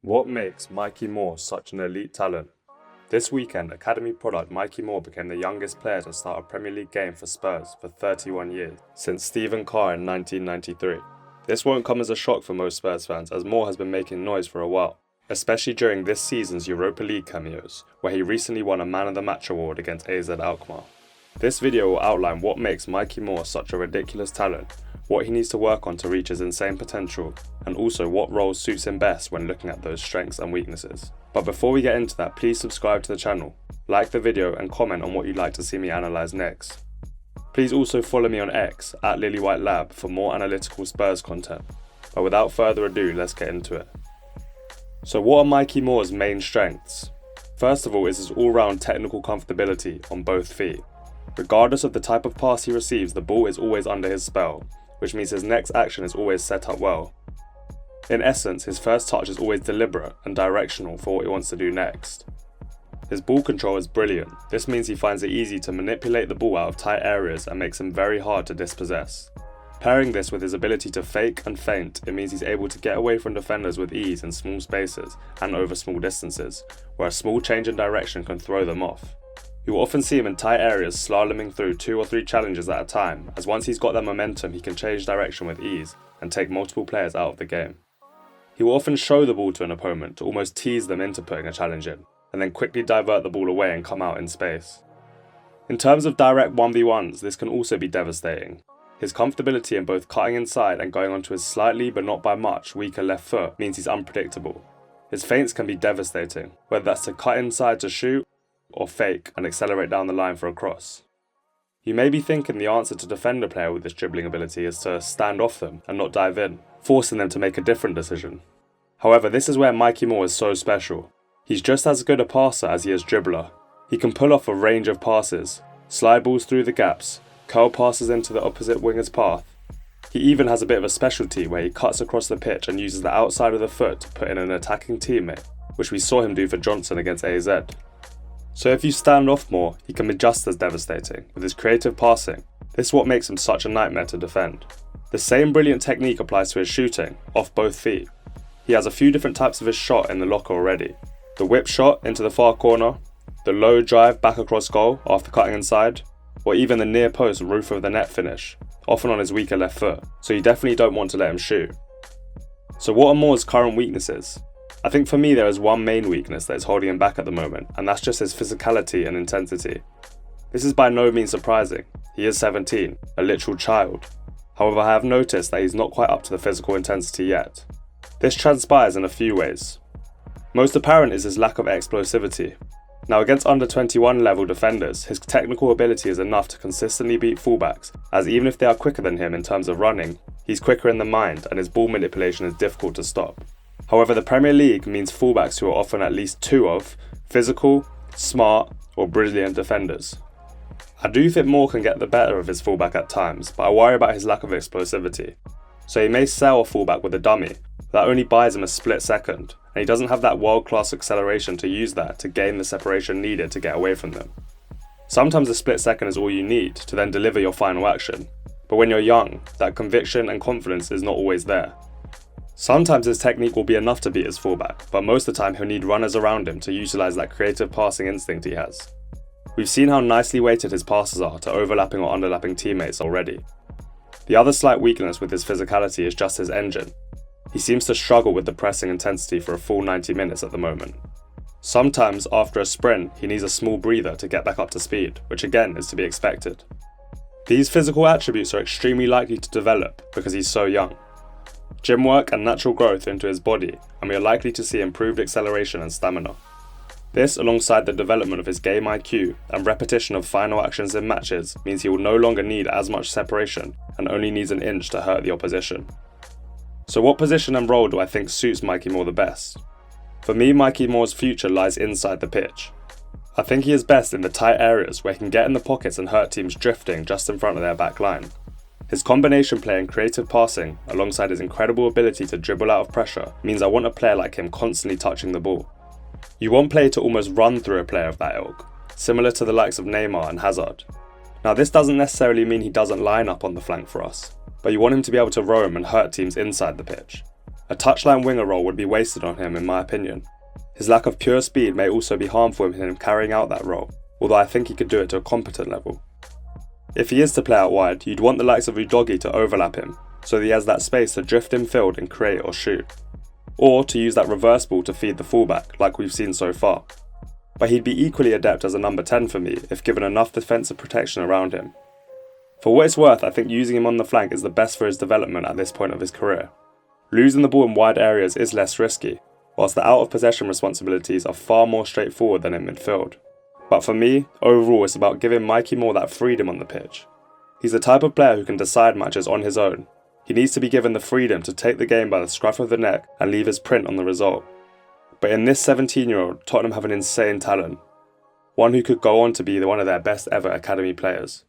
What makes Mikey Moore such an elite talent? This weekend, Academy product Mikey Moore became the youngest player to start a Premier League game for Spurs for 31 years, since Stephen Carr in 1993. This won't come as a shock for most Spurs fans, as Moore has been making noise for a while, especially during this season's Europa League cameos, where he recently won a Man of the Match award against AZ Alkmaar. This video will outline what makes Mikey Moore such a ridiculous talent, what he needs to work on to reach his insane potential, and also what role suits him best when looking at those strengths and weaknesses. But before we get into that, please subscribe to the channel, like the video and comment on what you'd like to see me analyse next. Please also follow me on X at LilyWhiteLab for more analytical Spurs content. But without further ado, let's get into it. So what are Mikey Moore's main strengths? First of all is his all-round technical comfortability on both feet. Regardless of the type of pass he receives, the ball is always under his spell, which means his next action is always set up well. In essence, his first touch is always deliberate and directional for what he wants to do next. His ball control is brilliant. This means he finds it easy to manipulate the ball out of tight areas and makes him very hard to dispossess. Pairing this with his ability to fake and feint, it means he's able to get away from defenders with ease in small spaces and over small distances, where a small change in direction can throw them off. You will often see him in tight areas slaloming through 2 or 3 challenges at a time, as once he's got that momentum he can change direction with ease and take multiple players out of the game. He will often show the ball to an opponent to almost tease them into putting a challenge in, and then quickly divert the ball away and come out in space. In terms of direct 1v1s, this can also be devastating. His comfortability in both cutting inside and going onto his slightly but not by much weaker left foot means he's unpredictable. His feints can be devastating, whether that's to cut inside to shoot, or fake and accelerate down the line for a cross. You may be thinking the answer to defend a player with this dribbling ability is to stand off them and not dive in, forcing them to make a different decision. However, this is where Mikey Moore is so special. He's just as good a passer as he is dribbler. He can pull off a range of passes, slide balls through the gaps, curl passes into the opposite winger's path. He even has a bit of a specialty where he cuts across the pitch and uses the outside of the foot to put in an attacking teammate, which we saw him do for Johnson against AZ. So if you stand off Moore, he can be just as devastating, with his creative passing. This is what makes him such a nightmare to defend. The same brilliant technique applies to his shooting, off both feet. He has a few different types of his shot in the locker already. The whip shot into the far corner, the low drive back across goal after cutting inside, or even the near post roof of the net finish, often on his weaker left foot, so you definitely don't want to let him shoot. So what are Moore's current weaknesses? I think for me there is one main weakness that is holding him back at the moment, and that's just his physicality and intensity. This is by no means surprising. He is 17, a literal child. However, I have noticed that he's not quite up to the physical intensity yet. This transpires in a few ways. Most apparent is his lack of explosivity. Now against under 21 level defenders, his technical ability is enough to consistently beat fullbacks, as even if they are quicker than him in terms of running, he's quicker in the mind and his ball manipulation is difficult to stop. However, the Premier League means fullbacks who are often at least 2 of physical, smart, or brilliant defenders. I do think Moore can get the better of his fullback at times, but I worry about his lack of explosivity. So he may sell a fullback with a dummy, but that only buys him a split second, and he doesn't have that world-class acceleration to use that to gain the separation needed to get away from them. Sometimes a split second is all you need to then deliver your final action, but when you're young, that conviction and confidence is not always there. Sometimes his technique will be enough to beat his fullback, but most of the time he'll need runners around him to utilise that creative passing instinct he has. We've seen how nicely weighted his passes are to overlapping or underlapping teammates already. The other slight weakness with his physicality is just his engine. He seems to struggle with the pressing intensity for a full 90 minutes at the moment. Sometimes after a sprint he needs a small breather to get back up to speed, which again is to be expected. These physical attributes are extremely likely to develop because he's so young. Gym work and natural growth into his body, and we are likely to see improved acceleration and stamina. This, alongside the development of his game IQ and repetition of final actions in matches, means he will no longer need as much separation and only needs an inch to hurt the opposition. So what position and role do I think suits Mikey Moore the best? For me, Mikey Moore's future lies inside the pitch. I think he is best in the tight areas where he can get in the pockets and hurt teams drifting just in front of their back line. His combination play and creative passing, alongside his incredible ability to dribble out of pressure, means I want a player like him constantly touching the ball. You want play to almost run through a player of that ilk, similar to the likes of Neymar and Hazard. Now this doesn't necessarily mean he doesn't line up on the flank for us, but you want him to be able to roam and hurt teams inside the pitch. A touchline winger role would be wasted on him in my opinion. His lack of pure speed may also be harmful in him carrying out that role, although I think he could do it to a competent level. If he is to play out wide, you'd want the likes of Udogie to overlap him, so that he has that space to drift in field and create or shoot. Or to use that reverse ball to feed the fullback, like we've seen so far. But he'd be equally adept as a number 10 for me if given enough defensive protection around him. For what it's worth, I think using him on the flank is the best for his development at this point of his career. Losing the ball in wide areas is less risky, whilst the out of possession responsibilities are far more straightforward than in midfield. But for me, overall it's about giving Mikey more that freedom on the pitch. He's the type of player who can decide matches on his own. He needs to be given the freedom to take the game by the scruff of the neck and leave his print on the result. But in this 17-year-old, Tottenham have an insane talent. One who could go on to be one of their best ever academy players.